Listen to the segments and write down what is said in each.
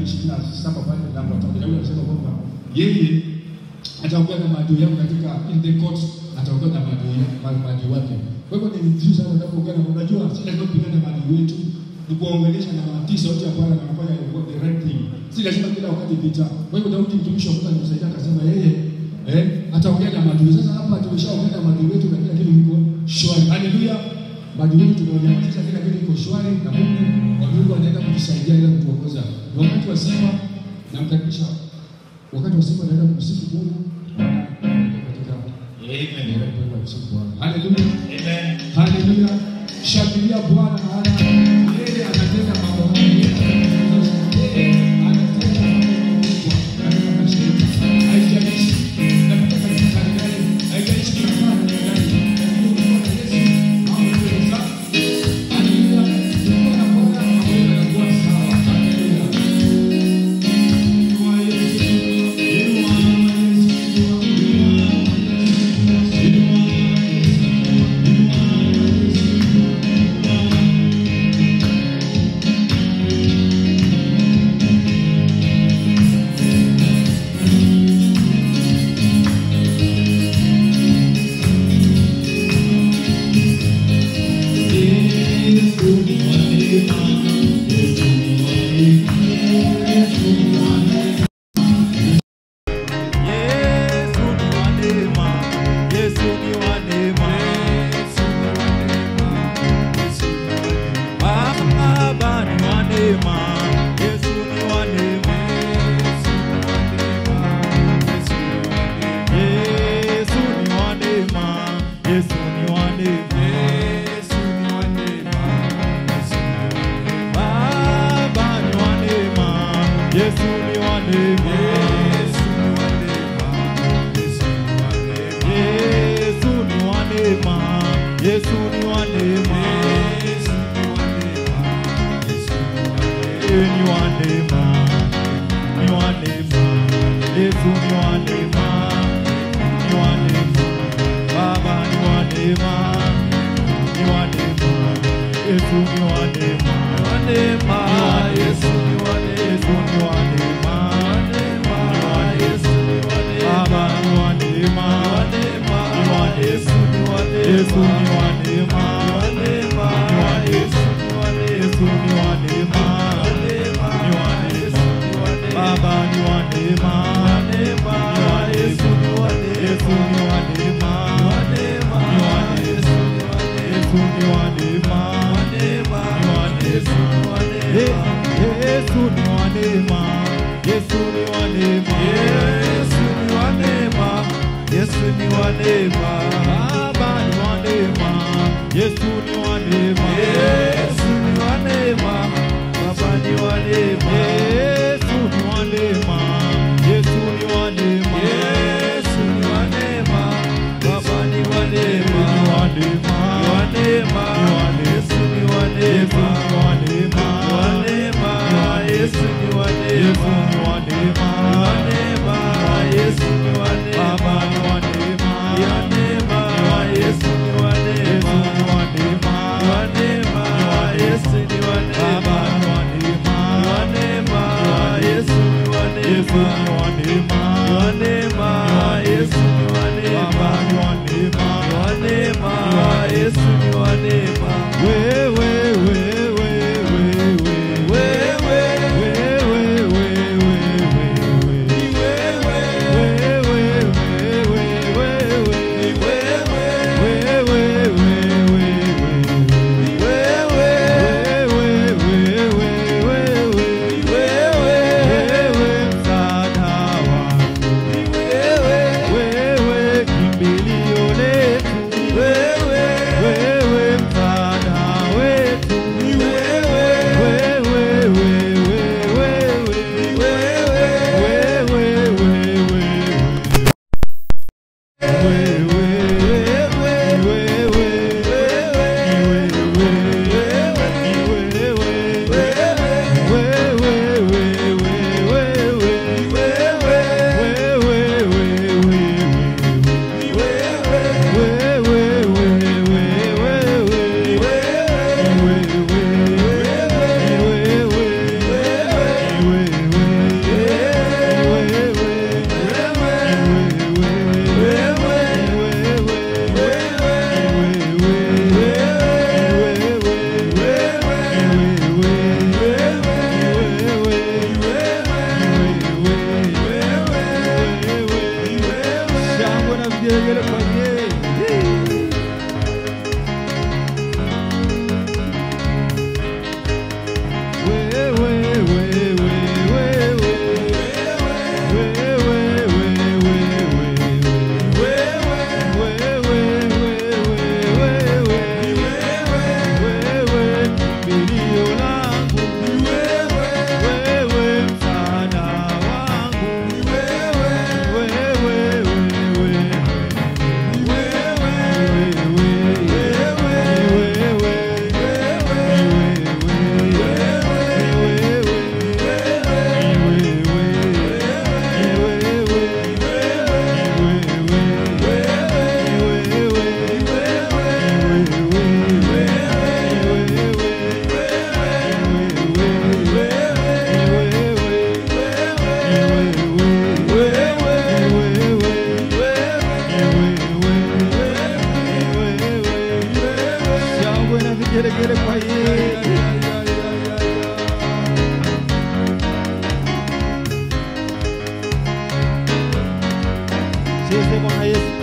27 pale mlango wa 5 Daudi anasema kwamba yeye ataongea na maadui yake katika in the court, ataongea na maadui wake. Kwa hivyo ni vizuri sana tunapoongea na, unajua sisi lazima tupigane na maadui wetu, ni kuongelesha na matii sauti ya Bwana na kufanya the right thing. Si lazima kila wakati vita. Kwa hivyo Daudi mtumishi wa Mungu alimsaidia akasema yeye ataongea na maadui. Sasa hapa tumeshaongea na maadui wetu na kila kitu kiko shwari. Haleluya. Maadui wetu tunaonyesha kila kitu kiko shwari na Mungu anaenda kutusaidia ili kutuongoza. Wakati wa sifa na mkaribisha, wakati wa sifa naenda kumsifu Mungu katika amen. Haleluya. Amen. Haleluya. Shangilia Bwana maana yeye anatenda mambo mengi.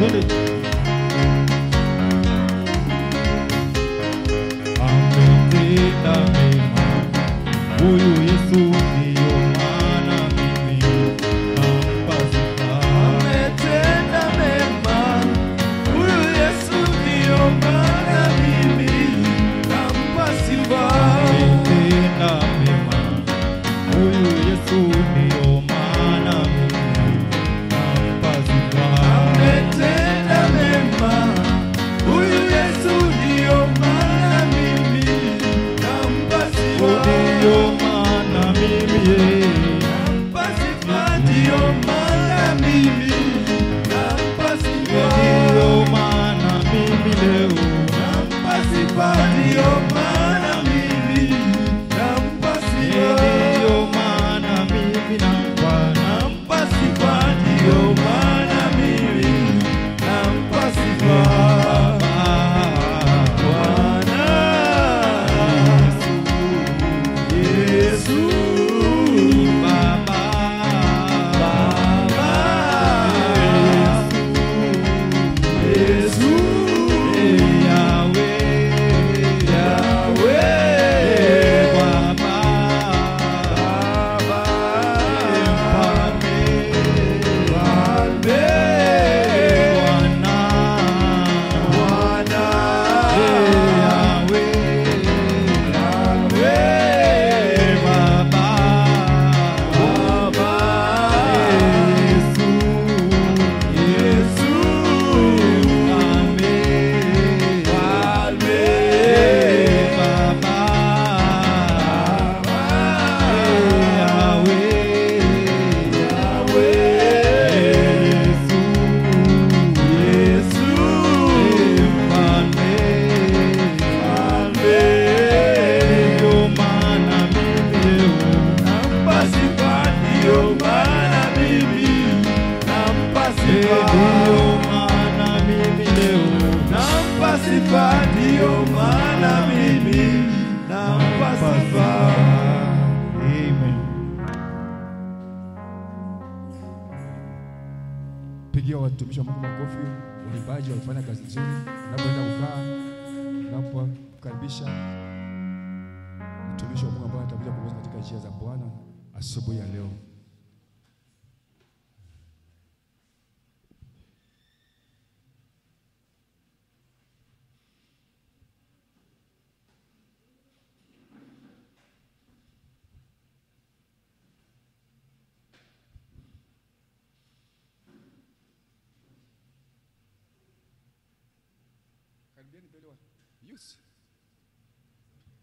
twende. Ametenda mema huyu Yesu, ndiyo maana mimi nampa sifa. Ametenda mema huyu Yesu, ndiyo maana mimi nampa sifa. Ametenda mema huyu Yesu, ndiyo maana mimi nampa sifa. Ametenda mema huyu Yesu, ndiyo maana mimi nampa sifa. Ndiyo maana mimi nampa sifa, ndiyo maana mimi nampa sifa. ndiyo maana mimi leo nampa sifa, ndiyo maana mimi nampa sifa. ndiyo maana mimi nampa nampa sifa, ndiyo maana mimi nampa sifa. Bwana Yesu, Baba, Baba Yesu, Yahweh, Yahweh, Baba, Baba, Mfalme, Mfalme, Bwana, Bwana, Yahweh, Yahweh, Baba, Baba, Yesu, Yesu, Mfalme, Mfalme, Baba, Baba, Yahweh, Yahweh, Yesu, Yesu, Mfalme, Mfalme, ndiyo maana mimi leo nampa sifa, ndiyo maana mimi nampa sifa. ndiyo maana mimi leo nampa sifa, ndiyo maana mimi nampa sifa. Amen. Pigia watumishi wa Mungu makofi. Waimbaji walifanya kazi nzuri. Unapoenda kukaa, unapokaribisha mtumishi wa Mungu ambaye atakuja kuongoza katika njia za Bwana asubuhi ya leo. Karibieni mbele wa Yusi.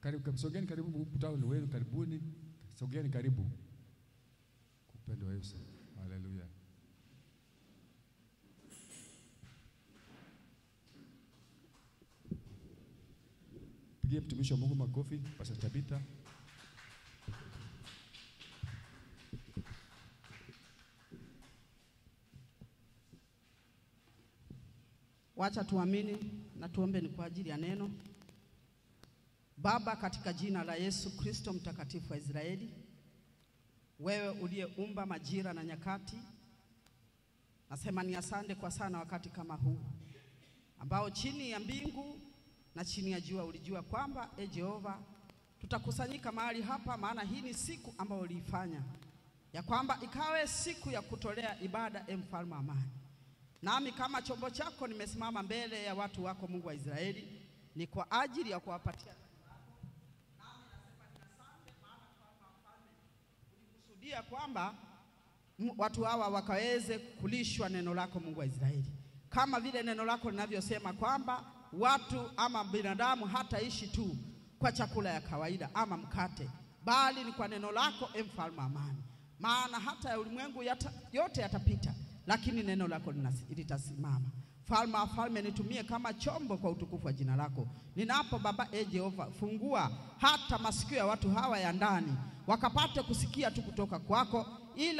Karibu, sogeni karibu mkutano wenu, karibuni. Sogeni karibu. Kupendwa Yesu. Haleluya. Pigie mtumishi wa Mungu makofi, Pastor Tabitha. Wacha tuamini na tuombe ni kwa ajili ya neno. Baba, katika jina la Yesu Kristo mtakatifu wa Israeli, wewe uliyeumba majira na nyakati, nasema ni asante kwa sana wakati kama huu ambao chini ya mbingu na chini ya jua ulijua kwamba Jehova tutakusanyika mahali hapa, maana hii ni siku ambayo uliifanya ya kwamba ikawe siku ya kutolea ibada, mfalme wa amani. Nami kama chombo chako nimesimama mbele ya watu wako Mungu wa Israeli, ni kwa ajili ya kuwapatia. Nami nasema ni asante, maana mfalme ulikusudia kwamba watu hawa wakaweze kulishwa neno lako Mungu wa Israeli, kama vile neno lako linavyosema kwamba watu ama binadamu hataishi tu kwa chakula ya kawaida ama mkate, bali ni kwa neno lako, mfalme wa amani. Maana hata ya ulimwengu yote yatapita, lakini neno lako litasimama. Falme wa falme, nitumie kama chombo kwa utukufu wa jina lako. Ninapo Baba Jehova, fungua hata masikio ya watu hawa ya ndani, wakapate kusikia tu kutoka kwako, ila